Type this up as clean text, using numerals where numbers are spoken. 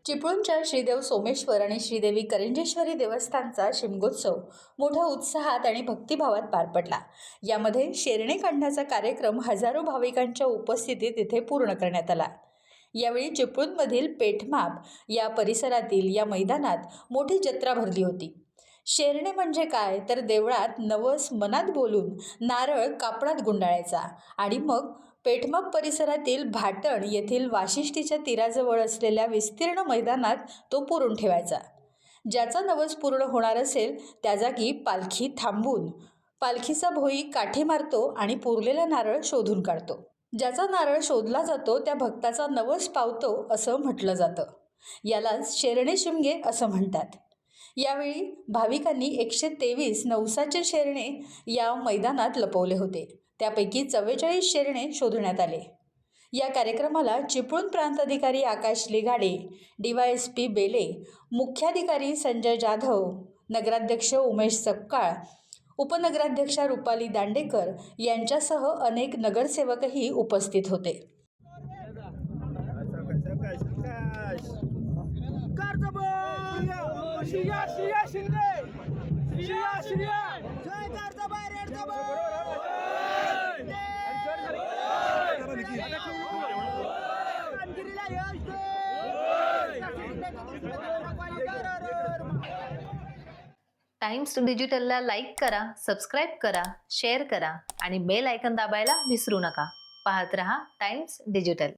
चिपळूणच्या श्रीदेव सोमेश्वर आणि श्रीदेवी करंजेश्वरी देवस्थानचा शिमगोत्सव मोठ्या उत्साहात आणि भक्तिभावात पार पडला। यामध्ये शेरणे काढण्याचा कार्यक्रम हजारो भाविकांच्या उपस्थितीत इथे पूर्ण करण्यात आला। यावेळी चिपळूणमधील पेठमाप या परिसरातील या मैदानात मोठी जत्रा भरली होती। शेरणे म्हणजे काय तर देवळात नवस मनात बोलून नारळ कापडात गुंडाळायचा आणि मग पेठमाप परिसरातील भाटण येथील वाशिष्ठीच्या तीराजवळ असलेल्या विस्तीर्ण मैदानात तो पुरून ठेवायचा। ज्याचा नवस पूर्ण होणार असेल त्या जागी पालखी थांबून पालखीचा भोई काठी मारतो आणि पुरलेला नारळ शोधून काढतो। ज्याचा नारळ शोधला जातो त्या भक्ताचा नवस पावतो असं म्हटलं जातं। यालाच शेरणे शिमगे असं म्हणतात। यावेळी भाविकांनी 123 नवसाचे शेरणे या मैदानात लपवले होते। त्यापैकी 44 शेरणे शोधण्यात आले। या कार्यक्रमाला चिपळूण प्रांत अधिकारी आकाश लिगाडे, DYSP बेले, मुख्याधिकारी संजय जाधव, नगराध्यक्ष उमेश सपकाळ, उपनगराध्यक्षा रुपाली दांडेकर यांच्यासह अनेक नगरसेवकही उपस्थित होते। शिया शिया शिंदे शिया शिया जय कारजाबाई रेडजाबाई टाइम्स डिजिटलला लाईक करा, सबस्क्राईब करा, शेअर करा आणि बेल आयकॉन दाबायला विसरू नका। पाहत रहा टाइम्स डिजिटल।